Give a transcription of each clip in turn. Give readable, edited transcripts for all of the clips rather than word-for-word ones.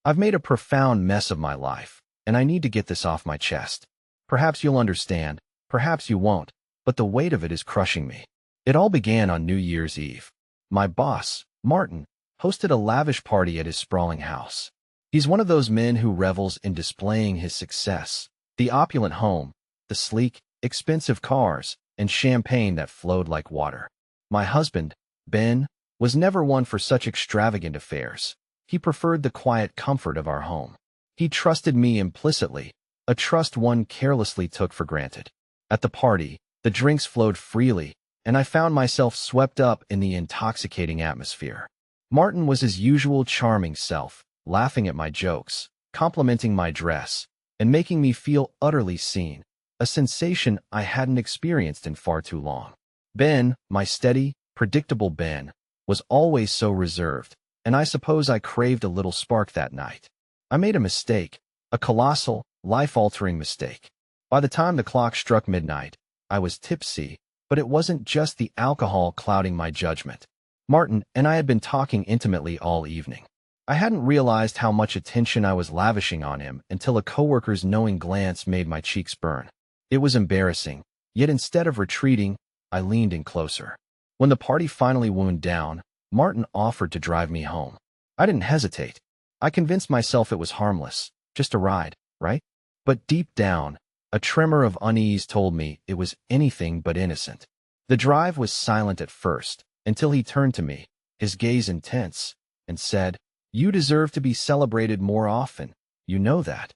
I've made a profound mess of my life, and I need to get this off my chest. Perhaps you'll understand, perhaps you won't, but the weight of it is crushing me. It all began on New Year's Eve. My boss, Martin, hosted a lavish party at his sprawling house. He's one of those men who revels in displaying his success. The opulent home, the sleek, expensive cars, and champagne that flowed like water. My husband, Ben, was never one for such extravagant affairs. He preferred the quiet comfort of our home. He trusted me implicitly, a trust one carelessly took for granted. At the party, the drinks flowed freely, and I found myself swept up in the intoxicating atmosphere. Martin was his usual charming self, laughing at my jokes, complimenting my dress, and making me feel utterly seen, a sensation I hadn't experienced in far too long. Ben, my steady, predictable Ben, was always so reserved, and I suppose I craved a little spark that night. I made a mistake, a colossal, life-altering mistake. By the time the clock struck midnight, I was tipsy, but it wasn't just the alcohol clouding my judgment. Martin and I had been talking intimately all evening. I hadn't realized how much attention I was lavishing on him until a coworker's knowing glance made my cheeks burn. It was embarrassing, yet instead of retreating, I leaned in closer. When the party finally wound down, Martin offered to drive me home. I didn't hesitate. I convinced myself it was harmless, just a ride, right? But deep down, a tremor of unease told me it was anything but innocent. The drive was silent at first, until he turned to me, his gaze intense, and said, "You deserve to be celebrated more often, you know that."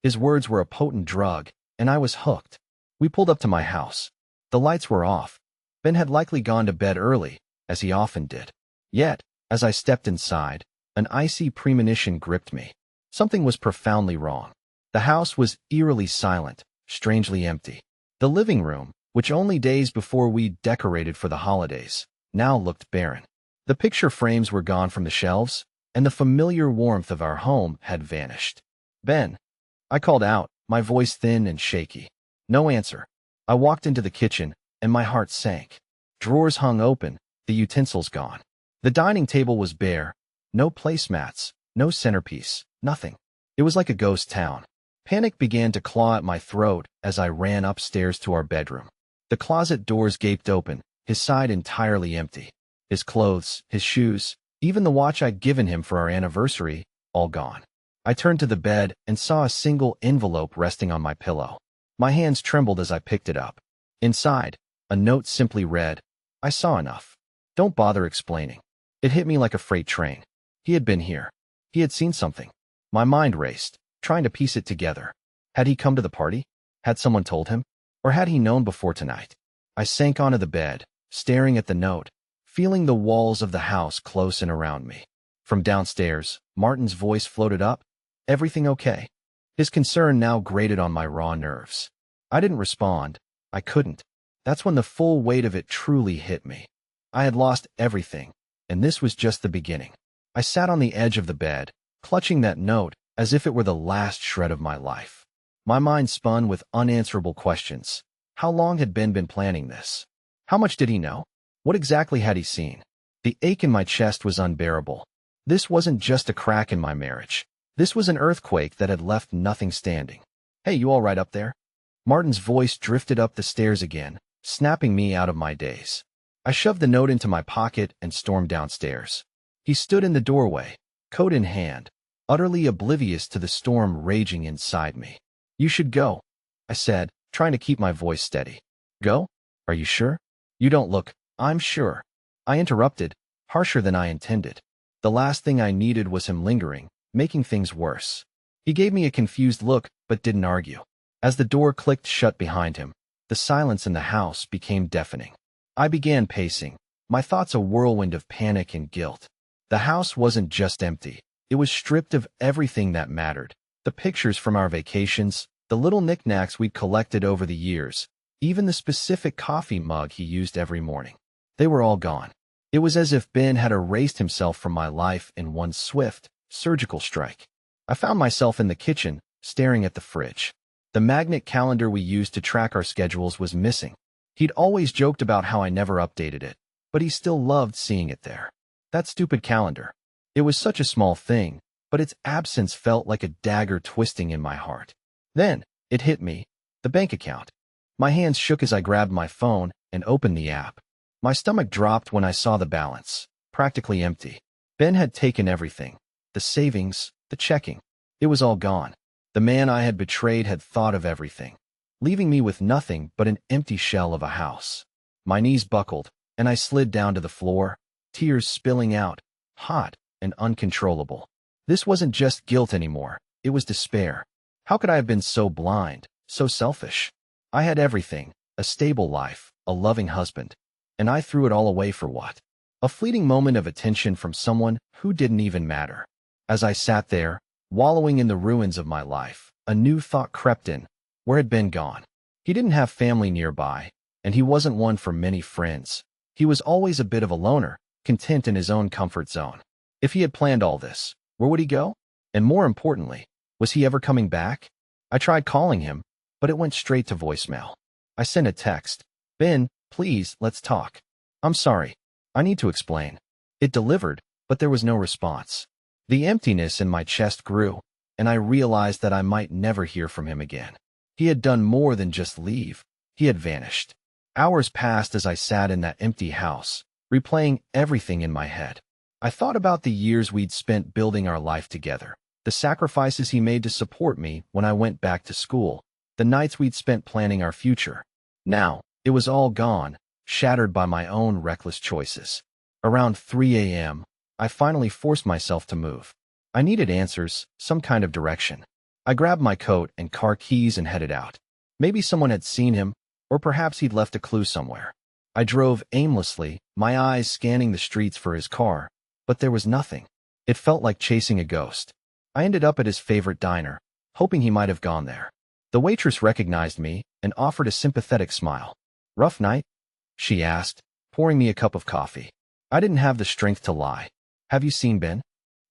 His words were a potent drug, and I was hooked. We pulled up to my house. The lights were off. Ben had likely gone to bed early, as he often did. Yet, as I stepped inside, an icy premonition gripped me. Something was profoundly wrong. The house was eerily silent, strangely empty. The living room, which only days before we decorated for the holidays, now looked barren. The picture frames were gone from the shelves, and the familiar warmth of our home had vanished. "Ben," I called out, my voice thin and shaky. No answer. I walked into the kitchen, and my heart sank. Drawers hung open, the utensils gone. The dining table was bare, no placemats, no centerpiece, nothing. It was like a ghost town. Panic began to claw at my throat as I ran upstairs to our bedroom. The closet doors gaped open, his side entirely empty. His clothes, his shoes, even the watch I'd given him for our anniversary, all gone. I turned to the bed and saw a single envelope resting on my pillow. My hands trembled as I picked it up. Inside, a note simply read, "I saw enough. Don't bother explaining." It hit me like a freight train. He had been here. He had seen something. My mind raced, trying to piece it together. Had he come to the party? Had someone told him? Or had he known before tonight? I sank onto the bed, staring at the note, feeling the walls of the house close in around me. From downstairs, Martin's voice floated up. "Everything okay?" His concern now grated on my raw nerves. I didn't respond. I couldn't. That's when the full weight of it truly hit me. I had lost everything, and this was just the beginning. I sat on the edge of the bed, clutching that note as if it were the last shred of my life. My mind spun with unanswerable questions. How long had Ben been planning this? How much did he know? What exactly had he seen? The ache in my chest was unbearable. This wasn't just a crack in my marriage. This was an earthquake that had left nothing standing. "Hey, you all right up there?" Martin's voice drifted up the stairs again, snapping me out of my daze. I shoved the note into my pocket and stormed downstairs. He stood in the doorway, coat in hand, utterly oblivious to the storm raging inside me. "You should go," I said, trying to keep my voice steady. "Go? Are you sure?" "You don't look." "I'm sure," I interrupted, harsher than I intended. The last thing I needed was him lingering, making things worse. He gave me a confused look, but didn't argue. As the door clicked shut behind him, the silence in the house became deafening. I began pacing, my thoughts a whirlwind of panic and guilt. The house wasn't just empty. It was stripped of everything that mattered. The pictures from our vacations, the little knickknacks we'd collected over the years, even the specific coffee mug he used every morning. They were all gone. It was as if Ben had erased himself from my life in one swift, surgical strike. I found myself in the kitchen, staring at the fridge. The magnet calendar we used to track our schedules was missing. He'd always joked about how I never updated it, but he still loved seeing it there. That stupid calendar. It was such a small thing, but its absence felt like a dagger twisting in my heart. Then, it hit me. The bank account. My hands shook as I grabbed my phone and opened the app. My stomach dropped when I saw the balance. Practically empty. Ben had taken everything. The savings, the checking. It was all gone. The man I had betrayed had thought of everything, leaving me with nothing but an empty shell of a house. My knees buckled, and I slid down to the floor, tears spilling out, hot and uncontrollable. This wasn't just guilt anymore, it was despair. How could I have been so blind, so selfish? I had everything, a stable life, a loving husband, and I threw it all away for what? A fleeting moment of attention from someone who didn't even matter. As I sat there, wallowing in the ruins of my life, a new thought crept in. Where had Ben gone? He didn't have family nearby, and he wasn't one for many friends. He was always a bit of a loner, content in his own comfort zone. If he had planned all this, where would he go? And more importantly, was he ever coming back? I tried calling him, but it went straight to voicemail. I sent a text. Ben, please, let's talk. I'm sorry. I need to explain. It delivered, but there was no response. The emptiness in my chest grew, and I realized that I might never hear from him again. He had done more than just leave. He had vanished. Hours passed as I sat in that empty house, replaying everything in my head. I thought about the years we'd spent building our life together, the sacrifices he made to support me when I went back to school, the nights we'd spent planning our future. Now, it was all gone, shattered by my own reckless choices. Around 3 a.m., I finally forced myself to move. I needed answers, some kind of direction. I grabbed my coat and car keys and headed out. Maybe someone had seen him, or perhaps he'd left a clue somewhere. I drove aimlessly, my eyes scanning the streets for his car, but there was nothing. It felt like chasing a ghost. I ended up at his favorite diner, hoping he might have gone there. The waitress recognized me and offered a sympathetic smile. "Rough night?" she asked, pouring me a cup of coffee. I didn't have the strength to lie. "Have you seen Ben?"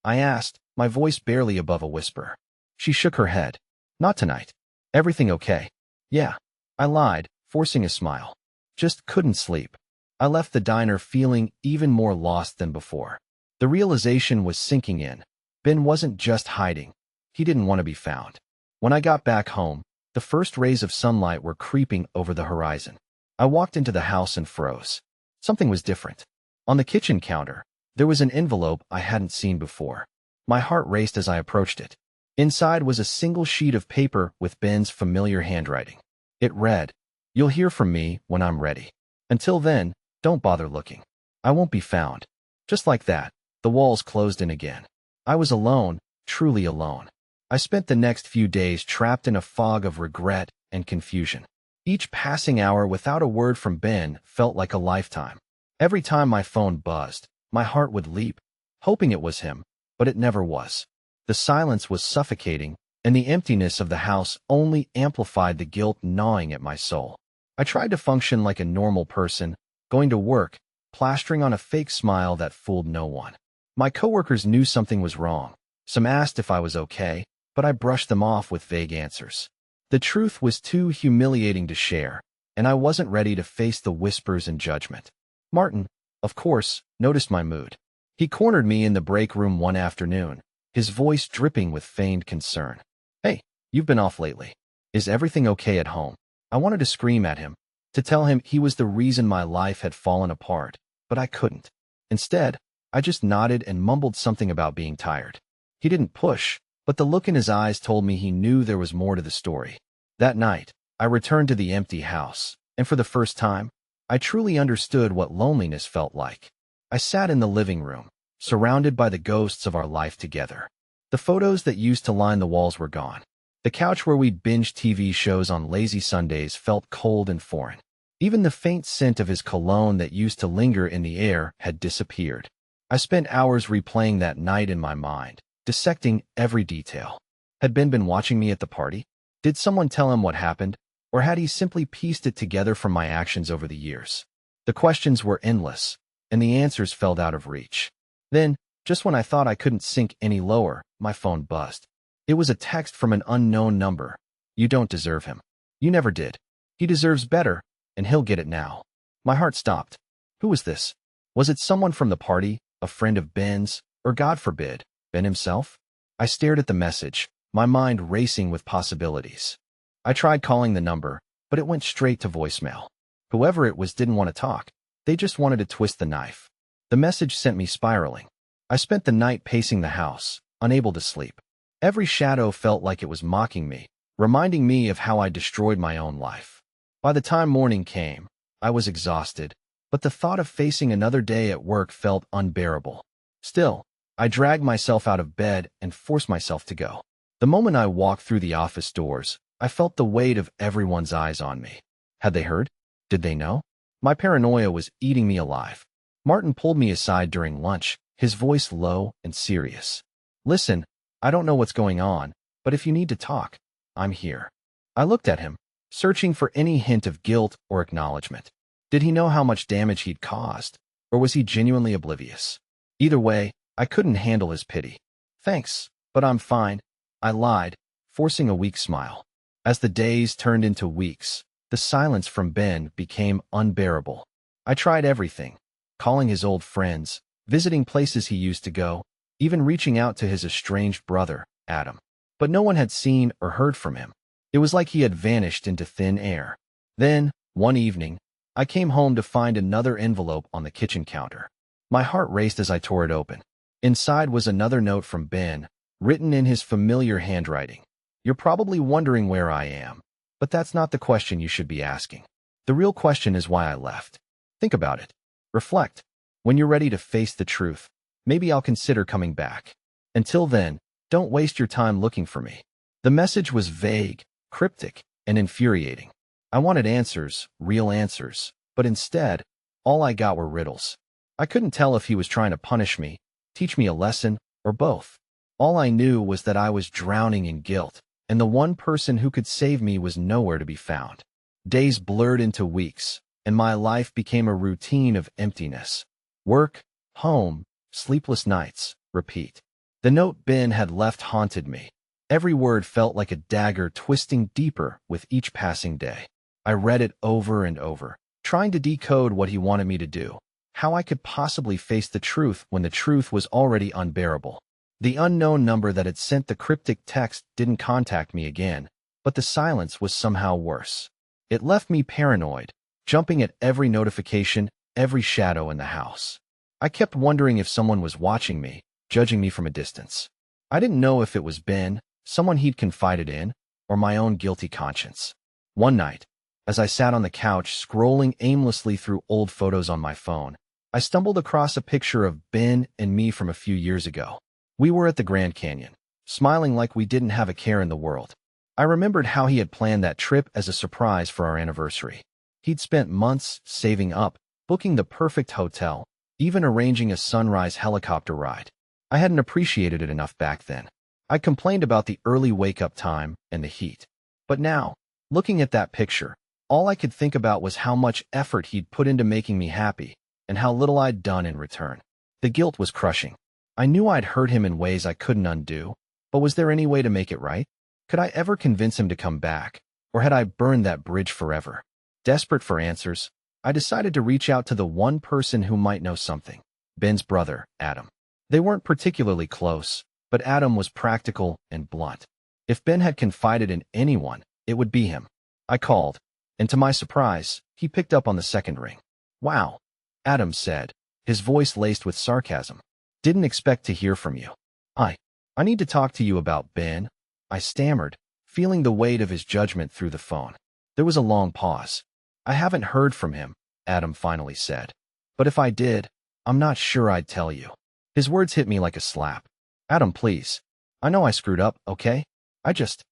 I asked, my voice barely above a whisper. She shook her head. "Not tonight. Everything okay?" "Yeah," I lied, forcing a smile. "Just couldn't sleep." I left the diner feeling even more lost than before. The realization was sinking in. Ben wasn't just hiding. He didn't want to be found. When I got back home, the first rays of sunlight were creeping over the horizon. I walked into the house and froze. Something was different. On the kitchen counter, there was an envelope I hadn't seen before. My heart raced as I approached it. Inside was a single sheet of paper with Ben's familiar handwriting. It read, "You'll hear from me when I'm ready. Until then, don't bother looking. I won't be found." Just like that, the walls closed in again. I was alone, truly alone. I spent the next few days trapped in a fog of regret and confusion. Each passing hour without a word from Ben felt like a lifetime. Every time my phone buzzed, my heart would leap, hoping it was him, but it never was. The silence was suffocating, and the emptiness of the house only amplified the guilt gnawing at my soul. I tried to function like a normal person, going to work, plastering on a fake smile that fooled no one. My coworkers knew something was wrong. Some asked if I was okay, but I brushed them off with vague answers. The truth was too humiliating to share, and I wasn't ready to face the whispers and judgment. Martin, of course, noticed my mood. He cornered me in the break room one afternoon, his voice dripping with feigned concern. "Hey, you've been off lately. Is everything okay at home?" I wanted to scream at him, to tell him he was the reason my life had fallen apart, but I couldn't. Instead, I just nodded and mumbled something about being tired. He didn't push, but the look in his eyes told me he knew there was more to the story. That night, I returned to the empty house, and for the first time, I truly understood what loneliness felt like. I sat in the living room, surrounded by the ghosts of our life together. The photos that used to line the walls were gone. The couch where we'd binge TV shows on lazy Sundays felt cold and foreign. Even the faint scent of his cologne that used to linger in the air had disappeared. I spent hours replaying that night in my mind, dissecting every detail. Had Ben been watching me at the party? Did someone tell him what happened? Or had he simply pieced it together from my actions over the years? The questions were endless, and the answers felt out of reach. Then, just when I thought I couldn't sink any lower, my phone buzzed. It was a text from an unknown number. "You don't deserve him. You never did. He deserves better, and he'll get it now." My heart stopped. Who was this? Was it someone from the party, a friend of Ben's, or God forbid, Ben himself? I stared at the message, my mind racing with possibilities. I tried calling the number, but it went straight to voicemail. Whoever it was didn't want to talk. They just wanted to twist the knife. The message sent me spiraling. I spent the night pacing the house, unable to sleep. Every shadow felt like it was mocking me, reminding me of how I destroyed my own life. By the time morning came, I was exhausted, but the thought of facing another day at work felt unbearable. Still, I dragged myself out of bed and forced myself to go. The moment I walked through the office doors, I felt the weight of everyone's eyes on me. Had they heard? Did they know? My paranoia was eating me alive. Martin pulled me aside during lunch, his voice low and serious. Listen, I don't know what's going on, but if you need to talk, I'm here. I looked at him, searching for any hint of guilt or acknowledgement. Did he know how much damage he'd caused, or was he genuinely oblivious? Either way, I couldn't handle his pity. Thanks, but I'm fine, I lied, forcing a weak smile. As the days turned into weeks, the silence from Ben became unbearable. I tried everything, calling his old friends, visiting places he used to go, even reaching out to his estranged brother, Adam. But no one had seen or heard from him. It was like he had vanished into thin air. Then, one evening, I came home to find another envelope on the kitchen counter. My heart raced as I tore it open. Inside was another note from Ben, written in his familiar handwriting. You're probably wondering where I am, but that's not the question you should be asking. The real question is why I left. Think about it. Reflect. When you're ready to face the truth, maybe I'll consider coming back. Until then, don't waste your time looking for me. The message was vague, cryptic, and infuriating. I wanted answers, real answers, but instead, all I got were riddles. I couldn't tell if he was trying to punish me, teach me a lesson, or both. All I knew was that I was drowning in guilt, and the one person who could save me was nowhere to be found. Days blurred into weeks, and my life became a routine of emptiness. Work, home, sleepless nights, repeat. The note Ben had left haunted me. Every word felt like a dagger twisting deeper with each passing day. I read it over and over, trying to decode what he wanted me to do, how I could possibly face the truth when the truth was already unbearable. The unknown number that had sent the cryptic text didn't contact me again, but the silence was somehow worse. It left me paranoid, jumping at every notification, every shadow in the house. I kept wondering if someone was watching me, judging me from a distance. I didn't know if it was Ben, someone he'd confided in, or my own guilty conscience. One night, as I sat on the couch scrolling aimlessly through old photos on my phone, I stumbled across a picture of Ben and me from a few years ago. We were at the Grand Canyon, smiling like we didn't have a care in the world. I remembered how he had planned that trip as a surprise for our anniversary. He'd spent months saving up, booking the perfect hotel, even arranging a sunrise helicopter ride. I hadn't appreciated it enough back then. I complained about the early wake-up time and the heat. But now, looking at that picture, all I could think about was how much effort he'd put into making me happy, and how little I'd done in return. The guilt was crushing. I knew I'd hurt him in ways I couldn't undo, but was there any way to make it right? Could I ever convince him to come back, or had I burned that bridge forever? Desperate for answers, I decided to reach out to the one person who might know something, Ben's brother, Adam. They weren't particularly close, but Adam was practical and blunt. If Ben had confided in anyone, it would be him. I called, and to my surprise, he picked up on the second ring. Wow, Adam said, his voice laced with sarcasm. Didn't expect to hear from you. I need to talk to you about Ben, I stammered, feeling the weight of his judgment through the phone. There was a long pause. I haven't heard from him, Adam finally said. But if I did, I'm not sure I'd tell you. His words hit me like a slap. Adam, please. I know I screwed up, okay? I just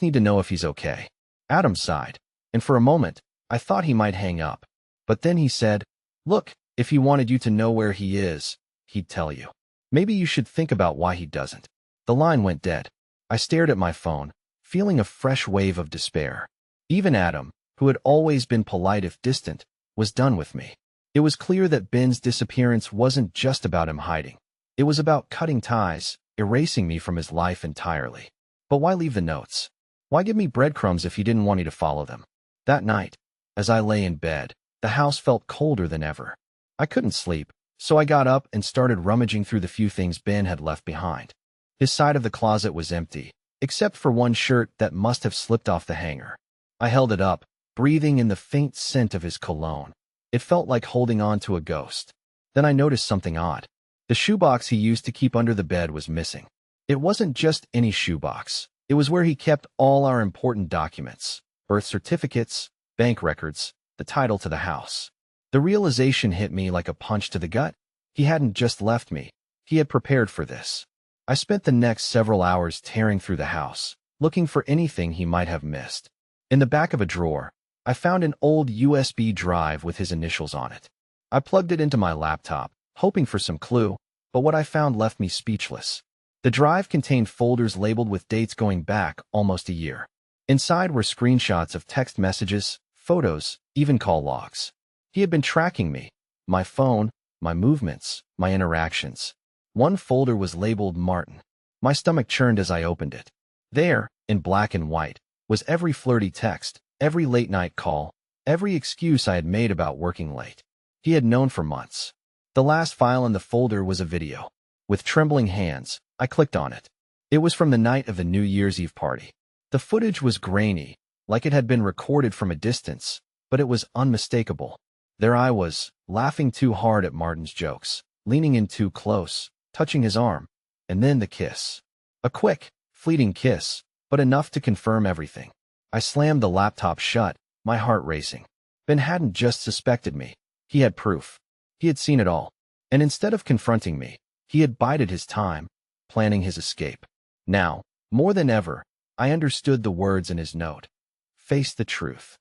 need to know if he's okay. Adam sighed, and for a moment, I thought he might hang up. But then he said, look, if he wanted you to know where he is, he'd tell you. Maybe you should think about why he doesn't. The line went dead. I stared at my phone, feeling a fresh wave of despair. Even Adam, who had always been polite if distant, was done with me. It was clear that Ben's disappearance wasn't just about him hiding. It was about cutting ties, erasing me from his life entirely. But why leave the notes? Why give me breadcrumbs if he didn't want me to follow them? That night, as I lay in bed, the house felt colder than ever. I couldn't sleep, so I got up and started rummaging through the few things Ben had left behind. His side of the closet was empty, except for one shirt that must have slipped off the hanger. I held it up, breathing in the faint scent of his cologne. It felt like holding on to a ghost. Then I noticed something odd. The shoebox he used to keep under the bed was missing. It wasn't just any shoebox. It was where he kept all our important documents: birth certificates, bank records, the title to the house. The realization hit me like a punch to the gut. He hadn't just left me. He had prepared for this. I spent the next several hours tearing through the house, looking for anything he might have missed. In the back of a drawer, I found an old USB drive with his initials on it. I plugged it into my laptop, hoping for some clue, but what I found left me speechless. The drive contained folders labeled with dates going back almost a year. Inside were screenshots of text messages, photos, even call logs. He had been tracking me, my phone, my movements, my interactions. One folder was labeled Martin. My stomach churned as I opened it. There, in black and white, was every flirty text, every late-night call, every excuse I had made about working late. He had known for months. The last file in the folder was a video. With trembling hands, I clicked on it. It was from the night of the New Year's Eve party. The footage was grainy, like it had been recorded from a distance, but it was unmistakable. There I was, laughing too hard at Martin's jokes, leaning in too close, touching his arm, and then the kiss. A quick, fleeting kiss, but enough to confirm everything. I slammed the laptop shut, my heart racing. Ben hadn't just suspected me. He had proof. He had seen it all. And instead of confronting me, he had bided his time, planning his escape. Now, more than ever, I understood the words in his note. Face the truth.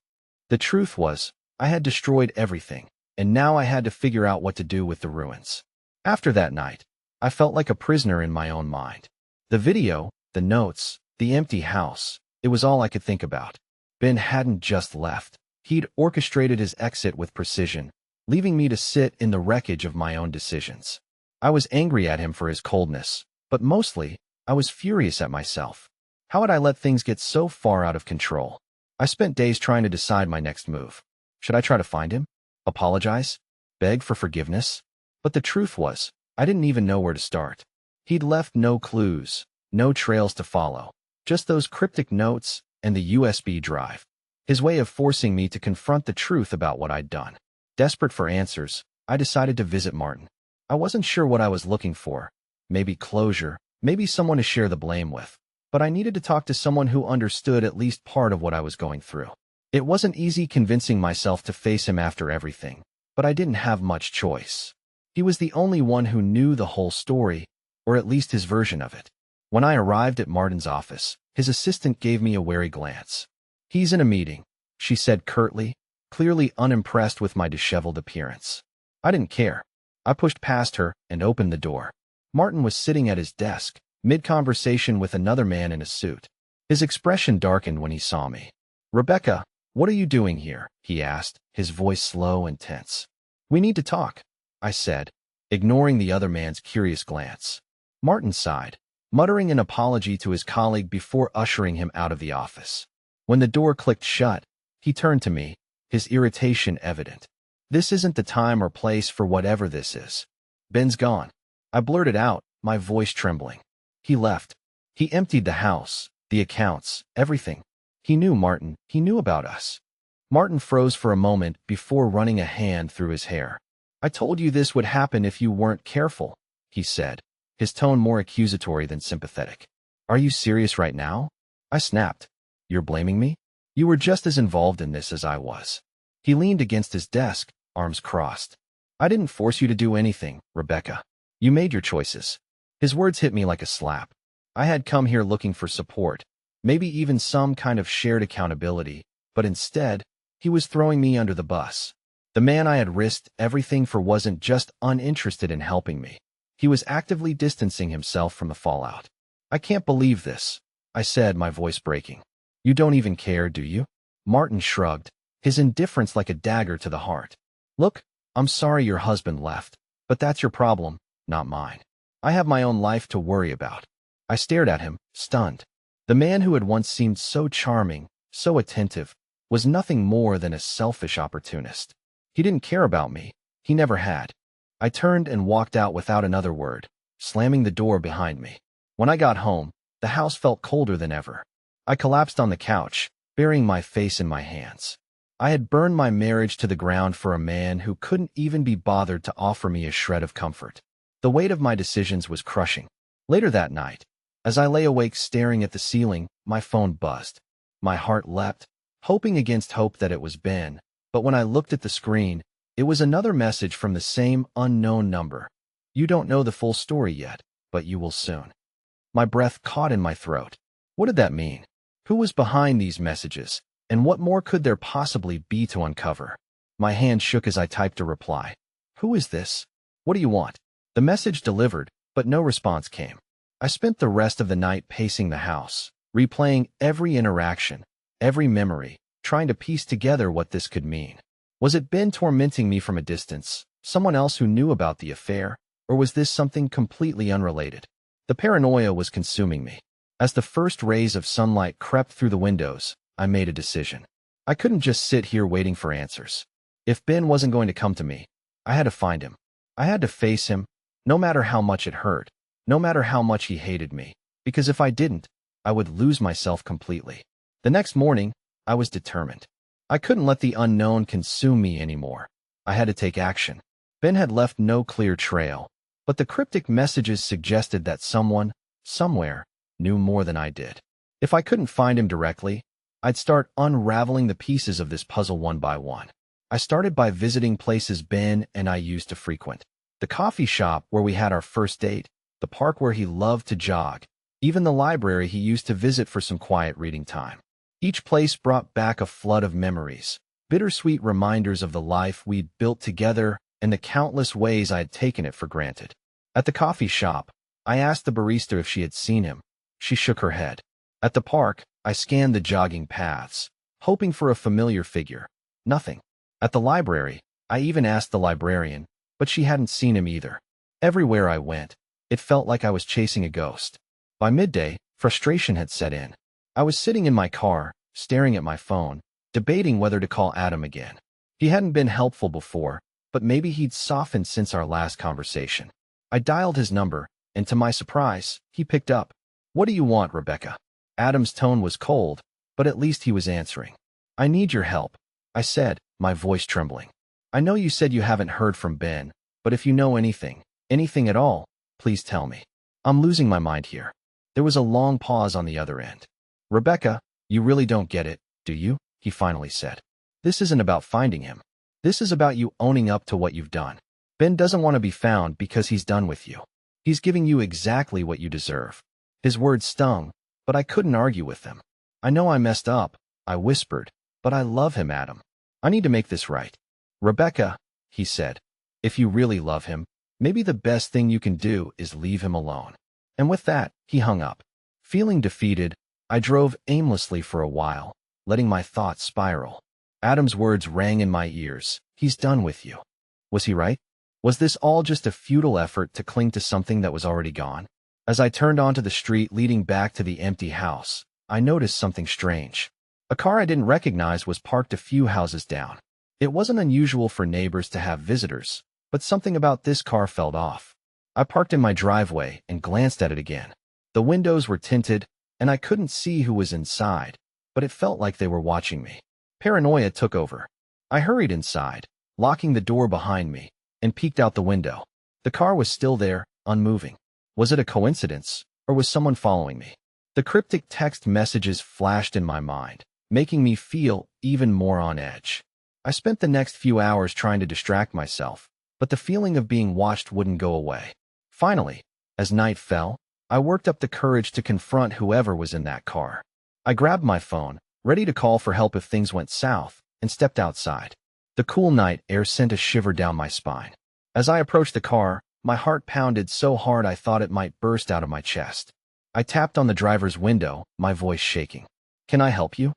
The truth was, I had destroyed everything, and now I had to figure out what to do with the ruins. After that night, I felt like a prisoner in my own mind. The video, the notes, the empty house, it was all I could think about. Ben hadn't just left. He'd orchestrated his exit with precision, leaving me to sit in the wreckage of my own decisions. I was angry at him for his coldness, but mostly, I was furious at myself. How had I let things get so far out of control? I spent days trying to decide my next move. Should I try to find him? Apologize? Beg for forgiveness? But the truth was, I didn't even know where to start. He'd left no clues, no trails to follow, just those cryptic notes and the USB drive. His way of forcing me to confront the truth about what I'd done. Desperate for answers, I decided to visit Martin. I wasn't sure what I was looking for. Maybe closure, maybe someone to share the blame with. But I needed to talk to someone who understood at least part of what I was going through. It wasn't easy convincing myself to face him after everything, but I didn't have much choice. He was the only one who knew the whole story, or at least his version of it. When I arrived at Martin's office, his assistant gave me a wary glance. He's in a meeting, she said curtly, clearly unimpressed with my disheveled appearance. I didn't care. I pushed past her and opened the door. Martin was sitting at his desk, mid-conversation with another man in a suit. His expression darkened when he saw me. "Rebecca, what are you doing here?" he asked, his voice slow and tense. "We need to talk," I said, ignoring the other man's curious glance. Martin sighed, muttering an apology to his colleague before ushering him out of the office. When the door clicked shut, he turned to me, his irritation evident. "This isn't the time or place for whatever this is. Ben's gone," I blurted out, my voice trembling. "He left. He emptied the house, the accounts, everything. He knew, Martin. He knew about us." Martin froze for a moment before running a hand through his hair. "I told you this would happen if you weren't careful," he said, his tone more accusatory than sympathetic. "Are you serious right now?" I snapped. "You're blaming me? You were just as involved in this as I was." He leaned against his desk, arms crossed. "I didn't force you to do anything, Rebecca. You made your choices." His words hit me like a slap. I had come here looking for support, maybe even some kind of shared accountability, but instead, he was throwing me under the bus. The man I had risked everything for wasn't just uninterested in helping me. He was actively distancing himself from the fallout. "I can't believe this," I said, my voice breaking. "You don't even care, do you?" Martin shrugged, his indifference like a dagger to the heart. "Look, I'm sorry your husband left, but that's your problem, not mine. I have my own life to worry about." I stared at him, stunned. The man who had once seemed so charming, so attentive, was nothing more than a selfish opportunist. He didn't care about me. He never had. I turned and walked out without another word, slamming the door behind me. When I got home, the house felt colder than ever. I collapsed on the couch, burying my face in my hands. I had burned my marriage to the ground for a man who couldn't even be bothered to offer me a shred of comfort. The weight of my decisions was crushing. Later that night, as I lay awake staring at the ceiling, my phone buzzed. My heart leapt, hoping against hope that it was Ben, but when I looked at the screen, it was another message from the same unknown number. You don't know the full story yet, but you will soon. My breath caught in my throat. What did that mean? Who was behind these messages, and what more could there possibly be to uncover? My hand shook as I typed a reply. Who is this? What do you want? The message delivered, but no response came. I spent the rest of the night pacing the house, replaying every interaction, every memory, trying to piece together what this could mean. Was it Ben tormenting me from a distance, someone else who knew about the affair, or was this something completely unrelated? The paranoia was consuming me. As the first rays of sunlight crept through the windows, I made a decision. I couldn't just sit here waiting for answers. If Ben wasn't going to come to me, I had to find him. I had to face him, no matter how much it hurt, no matter how much he hated me, because if I didn't, I would lose myself completely. The next morning, I was determined. I couldn't let the unknown consume me anymore. I had to take action. Ben had left no clear trail, but the cryptic messages suggested that someone, somewhere, knew more than I did. If I couldn't find him directly, I'd start unraveling the pieces of this puzzle one by one. I started by visiting places Ben and I used to frequent. The coffee shop where we had our first date, the park where he loved to jog, even the library he used to visit for some quiet reading time. Each place brought back a flood of memories, bittersweet reminders of the life we'd built together and the countless ways I had taken it for granted. At the coffee shop, I asked the barista if she had seen him. She shook her head. At the park, I scanned the jogging paths, hoping for a familiar figure. Nothing. At the library, I even asked the librarian, but she hadn't seen him either. Everywhere I went, it felt like I was chasing a ghost. By midday, frustration had set in. I was sitting in my car, staring at my phone, debating whether to call Adam again. He hadn't been helpful before, but maybe he'd softened since our last conversation. I dialed his number, and to my surprise, he picked up. What do you want, Rebecca? Adam's tone was cold, but at least he was answering. I need your help, I said, my voice trembling. I know you said you haven't heard from Ben, but if you know anything at all, please tell me. I'm losing my mind here. There was a long pause on the other end. Rebecca, you really don't get it, do you? He finally said. This isn't about finding him. This is about you owning up to what you've done. Ben doesn't want to be found because he's done with you. He's giving you exactly what you deserve. His words stung, but I couldn't argue with them. I know I messed up, I whispered, but I love him, Adam. I need to make this right. Rebecca, he said, if you really love him, maybe the best thing you can do is leave him alone. And with that, he hung up. Feeling defeated, I drove aimlessly for a while, letting my thoughts spiral. Adam's words rang in my ears. He's done with you. Was he right? Was this all just a futile effort to cling to something that was already gone? As I turned onto the street leading back to the empty house, I noticed something strange. A car I didn't recognize was parked a few houses down. It wasn't unusual for neighbors to have visitors, but something about this car felt off. I parked in my driveway and glanced at it again. The windows were tinted, and I couldn't see who was inside, but it felt like they were watching me. Paranoia took over. I hurried inside, locking the door behind me, and peeked out the window. The car was still there, unmoving. Was it a coincidence, or was someone following me? The cryptic text messages flashed in my mind, making me feel even more on edge. I spent the next few hours trying to distract myself, but the feeling of being watched wouldn't go away. Finally, as night fell, I worked up the courage to confront whoever was in that car. I grabbed my phone, ready to call for help if things went south, and stepped outside. The cool night air sent a shiver down my spine. As I approached the car, my heart pounded so hard I thought it might burst out of my chest. I tapped on the driver's window, my voice shaking. Can I help you?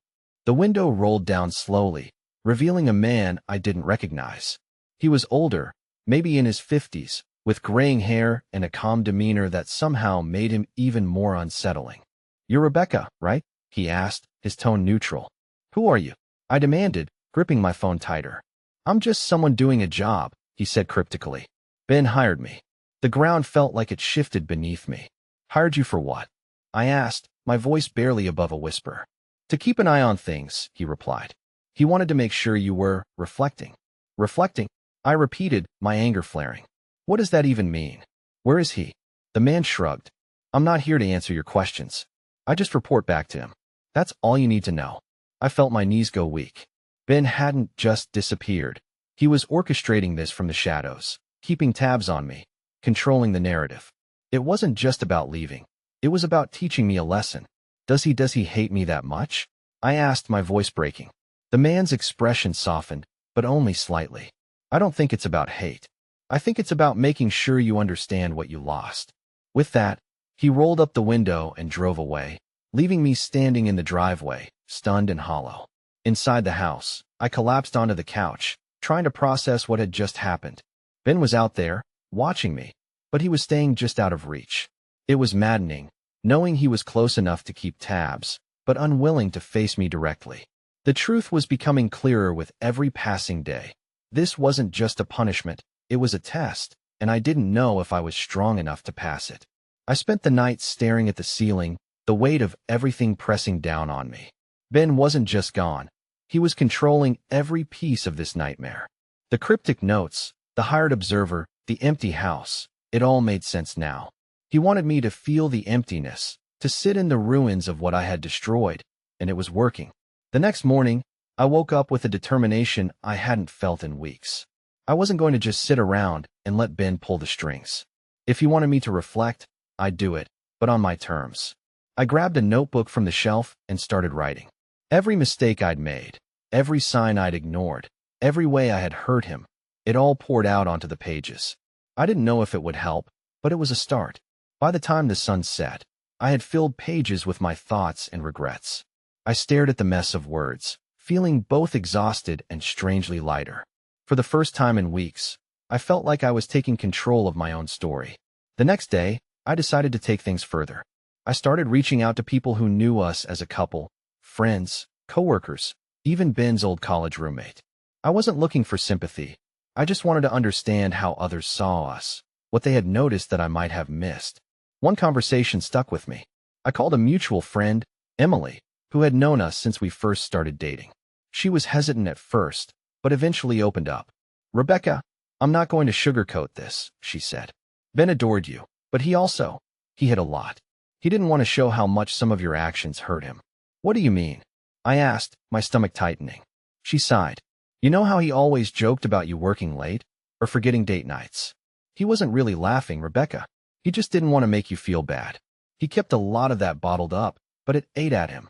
The window rolled down slowly, revealing a man I didn't recognize. He was older, maybe in his 50s, with graying hair and a calm demeanor that somehow made him even more unsettling. You're Rebecca, right? He asked, his tone neutral. Who are you? I demanded, gripping my phone tighter. I'm just someone doing a job, he said cryptically. Ben hired me. The ground felt like it shifted beneath me. Hired you for what? I asked, my voice barely above a whisper. To keep an eye on things, he replied. He wanted to make sure you were reflecting. Reflecting? I repeated, my anger flaring. What does that even mean? Where is he? The man shrugged. I'm not here to answer your questions. I just report back to him. That's all you need to know. I felt my knees go weak. Ben hadn't just disappeared. He was orchestrating this from the shadows, keeping tabs on me, controlling the narrative. It wasn't just about leaving. It was about teaching me a lesson. Does he hate me that much? I asked, my voice breaking. The man's expression softened, but only slightly. I don't think it's about hate. I think it's about making sure you understand what you lost. With that, he rolled up the window and drove away, leaving me standing in the driveway, stunned and hollow. Inside the house, I collapsed onto the couch, trying to process what had just happened. Ben was out there, watching me, but he was staying just out of reach. It was maddening, knowing he was close enough to keep tabs, but unwilling to face me directly. The truth was becoming clearer with every passing day. This wasn't just a punishment, it was a test, and I didn't know if I was strong enough to pass it. I spent the night staring at the ceiling, the weight of everything pressing down on me. Ben wasn't just gone. He was controlling every piece of this nightmare. The cryptic notes, the hired observer, the empty house, it all made sense now. He wanted me to feel the emptiness, to sit in the ruins of what I had destroyed, and it was working. The next morning, I woke up with a determination I hadn't felt in weeks. I wasn't going to just sit around and let Ben pull the strings. If he wanted me to reflect, I'd do it, but on my terms. I grabbed a notebook from the shelf and started writing. Every mistake I'd made, every sign I'd ignored, every way I had hurt him, it all poured out onto the pages. I didn't know if it would help, but it was a start. By the time the sun set, I had filled pages with my thoughts and regrets. I stared at the mess of words, feeling both exhausted and strangely lighter. For the first time in weeks, I felt like I was taking control of my own story. The next day, I decided to take things further. I started reaching out to people who knew us as a couple, friends, coworkers, even Ben's old college roommate. I wasn't looking for sympathy. I just wanted to understand how others saw us, what they had noticed that I might have missed. One conversation stuck with me. I called a mutual friend, Emily, who had known us since we first started dating. She was hesitant at first, but eventually opened up. Rebecca, I'm not going to sugarcoat this, she said. Ben adored you, but he hid a lot. He didn't want to show how much some of your actions hurt him. What do you mean? I asked, my stomach tightening. She sighed. You know how he always joked about you working late or forgetting date nights? He wasn't really laughing, Rebecca. He just didn't want to make you feel bad. He kept a lot of that bottled up, but it ate at him.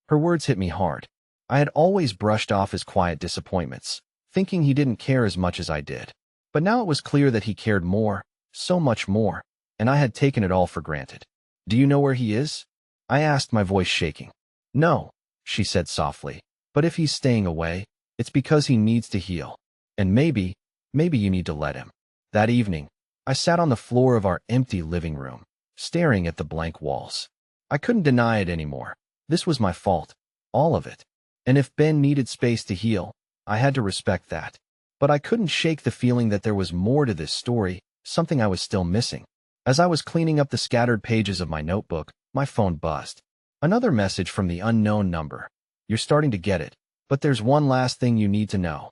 Her words hit me hard. I had always brushed off his quiet disappointments, thinking he didn't care as much as I did. But now it was clear that he cared more, so much more, and I had taken it all for granted. Do you know where he is? I asked, my voice shaking. No, she said softly, but if he's staying away, it's because he needs to heal. And maybe you need to let him. That evening, I sat on the floor of our empty living room, staring at the blank walls. I couldn't deny it anymore. This was my fault, all of it. And if Ben needed space to heal, I had to respect that. But I couldn't shake the feeling that there was more to this story, something I was still missing. As I was cleaning up the scattered pages of my notebook, my phone buzzed. Another message from the unknown number. You're starting to get it, but there's one last thing you need to know.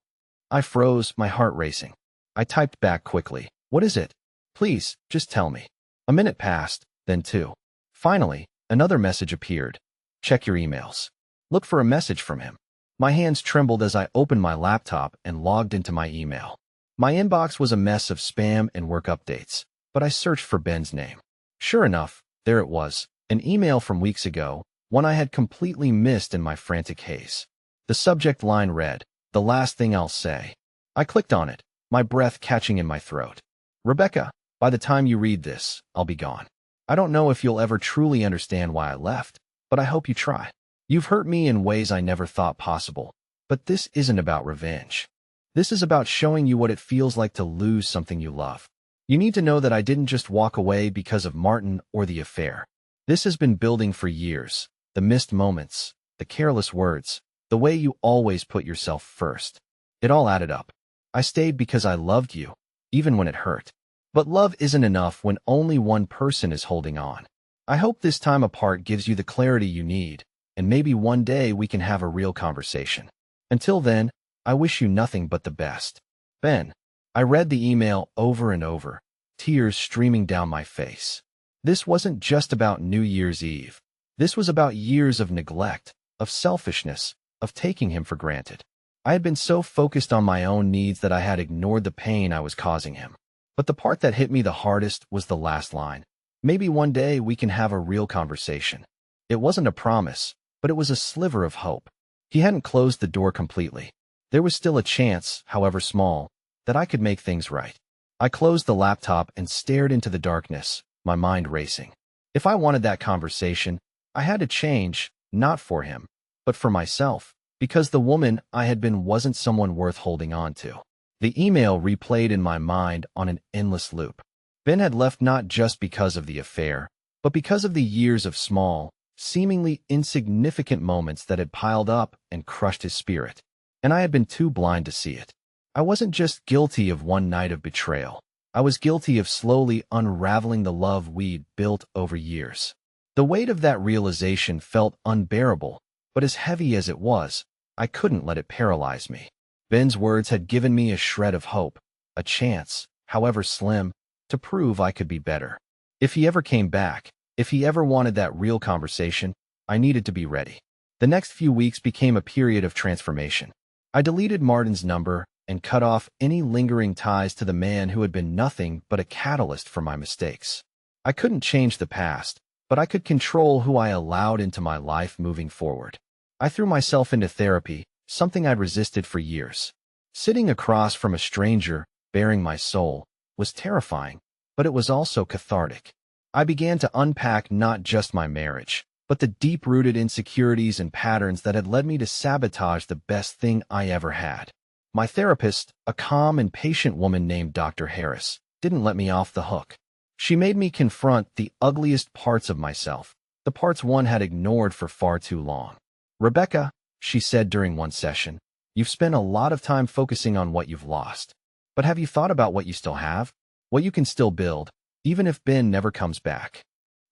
I froze, my heart racing. I typed back quickly. What is it? Please, just tell me. A minute passed, then two. Finally, another message appeared. Check your emails. Look for a message from him. My hands trembled as I opened my laptop and logged into my email. My inbox was a mess of spam and work updates, but I searched for Ben's name. Sure enough, there it was, an email from weeks ago, one I had completely missed in my frantic haze. The subject line read, "The last thing I'll say." I clicked on it, my breath catching in my throat. Rebecca, by the time you read this, I'll be gone. I don't know if you'll ever truly understand why I left, but I hope you try. You've hurt me in ways I never thought possible, but this isn't about revenge. This is about showing you what it feels like to lose something you love. You need to know that I didn't just walk away because of Martin or the affair. This has been building for years. The missed moments, the careless words, the way you always put yourself first. It all added up. I stayed because I loved you, even when it hurt. But love isn't enough when only one person is holding on. I hope this time apart gives you the clarity you need, and maybe one day we can have a real conversation. Until then, I wish you nothing but the best. Ben. I read the email over and over, tears streaming down my face. This wasn't just about New Year's Eve. This was about years of neglect, of selfishness, of taking him for granted. I had been so focused on my own needs that I had ignored the pain I was causing him. But the part that hit me the hardest was the last line. Maybe one day we can have a real conversation. It wasn't a promise, but it was a sliver of hope. He hadn't closed the door completely. There was still a chance, however small, that I could make things right. I closed the laptop and stared into the darkness, my mind racing. If I wanted that conversation, I had to change, not for him, but for myself, because the woman I had been wasn't someone worth holding on to. The email replayed in my mind on an endless loop. Ben had left not just because of the affair, but because of the years of small, seemingly insignificant moments that had piled up and crushed his spirit. And I had been too blind to see it. I wasn't just guilty of one night of betrayal. I was guilty of slowly unraveling the love we'd built over years. The weight of that realization felt unbearable, but as heavy as it was, I couldn't let it paralyze me. Ben's words had given me a shred of hope, a chance, however slim, to prove I could be better. If he ever came back, if he ever wanted that real conversation, I needed to be ready. The next few weeks became a period of transformation. I deleted Martin's number and cut off any lingering ties to the man who had been nothing but a catalyst for my mistakes. I couldn't change the past, but I could control who I allowed into my life moving forward. I threw myself into therapy, something I'd resisted for years. Sitting across from a stranger, bearing my soul, was terrifying, but it was also cathartic. I began to unpack not just my marriage, but the deep-rooted insecurities and patterns that had led me to sabotage the best thing I ever had. My therapist, a calm and patient woman named Dr. Harris, didn't let me off the hook. She made me confront the ugliest parts of myself, the parts one had ignored for far too long. Rebecca, she said during one session, you've spent a lot of time focusing on what you've lost. But have you thought about what you still have? What you can still build, even if Ben never comes back?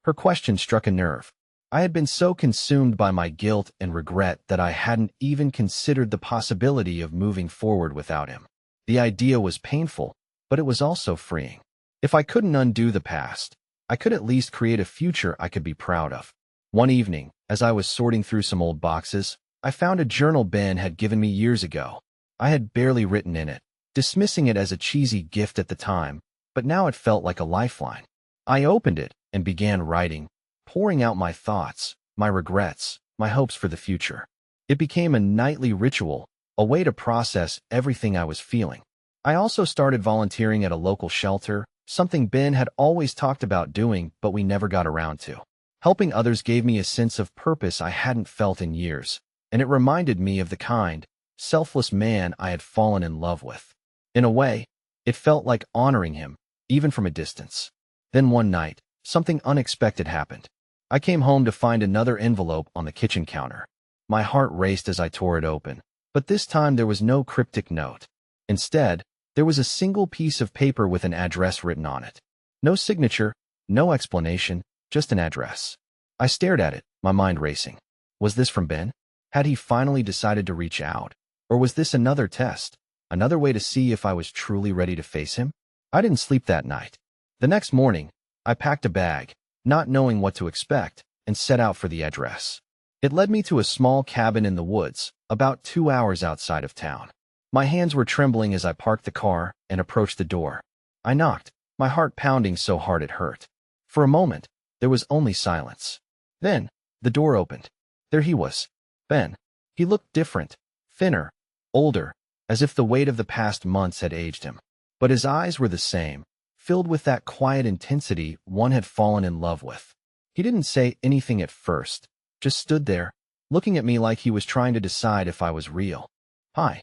Her question struck a nerve. I had been so consumed by my guilt and regret that I hadn't even considered the possibility of moving forward without him. The idea was painful, but it was also freeing. If I couldn't undo the past, I could at least create a future I could be proud of. One evening, as I was sorting through some old boxes, I found a journal Ben had given me years ago. I had barely written in it, dismissing it as a cheesy gift at the time, but now it felt like a lifeline. I opened it and began writing, pouring out my thoughts, my regrets, my hopes for the future. It became a nightly ritual, a way to process everything I was feeling. I also started volunteering at a local shelter, something Ben had always talked about doing, but we never got around to. Helping others gave me a sense of purpose I hadn't felt in years, and it reminded me of the kind, selfless man I had fallen in love with. In a way, it felt like honoring him, even from a distance. Then one night, something unexpected happened. I came home to find another envelope on the kitchen counter. My heart raced as I tore it open, but this time there was no cryptic note. Instead, there was a single piece of paper with an address written on it. No signature, no explanation, just an address. I stared at it, my mind racing. Was this from Ben? Had he finally decided to reach out? Or was this another test, another way to see if I was truly ready to face him? I didn't sleep that night. The next morning, I packed a bag, not knowing what to expect, and set out for the address. It led me to a small cabin in the woods, about 2 hours outside of town. My hands were trembling as I parked the car and approached the door. I knocked, my heart pounding so hard it hurt. For a moment, there was only silence. Then, the door opened. There he was, Ben. He looked different, thinner, older, as if the weight of the past months had aged him. But his eyes were the same, filled with that quiet intensity one had fallen in love with. He didn't say anything at first, just stood there, looking at me like he was trying to decide if I was real. Hi,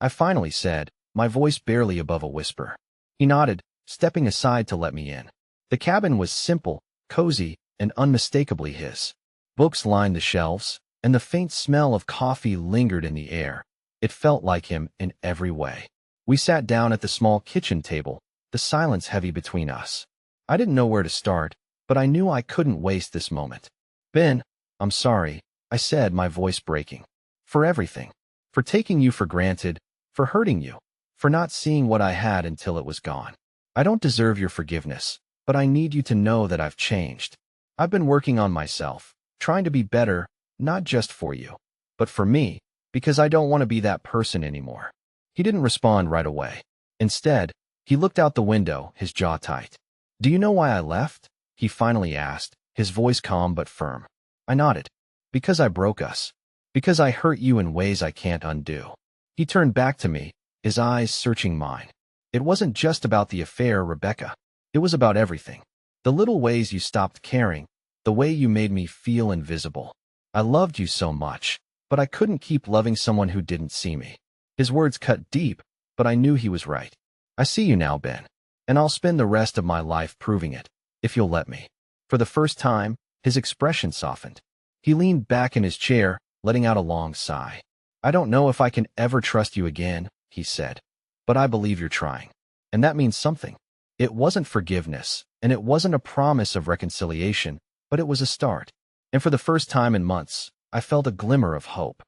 I finally said, my voice barely above a whisper. He nodded, stepping aside to let me in. The cabin was simple, cozy, and unmistakably his. Books lined the shelves, and the faint smell of coffee lingered in the air. It felt like him in every way. We sat down at the small kitchen table, the silence heavy between us. I didn't know where to start, but I knew I couldn't waste this moment. Ben, I'm sorry, I said, my voice breaking. For everything. For taking you for granted, for hurting you, for not seeing what I had until it was gone. I don't deserve your forgiveness, but I need you to know that I've changed. I've been working on myself, trying to be better, not just for you, but for me, because I don't want to be that person anymore. He didn't respond right away. Instead, he looked out the window, his jaw tight. Do you know why I left? He finally asked, his voice calm but firm. I nodded. Because I broke us. Because I hurt you in ways I can't undo. He turned back to me, his eyes searching mine. It wasn't just about the affair, Rebecca. It was about everything. The little ways you stopped caring, the way you made me feel invisible. I loved you so much, but I couldn't keep loving someone who didn't see me. His words cut deep, but I knew he was right. I see you now, Ben, and I'll spend the rest of my life proving it, if you'll let me. For the first time, his expression softened. He leaned back in his chair, letting out a long sigh. I don't know if I can ever trust you again, he said, but I believe you're trying. And that means something. It wasn't forgiveness, and it wasn't a promise of reconciliation, but it was a start. And for the first time in months, I felt a glimmer of hope.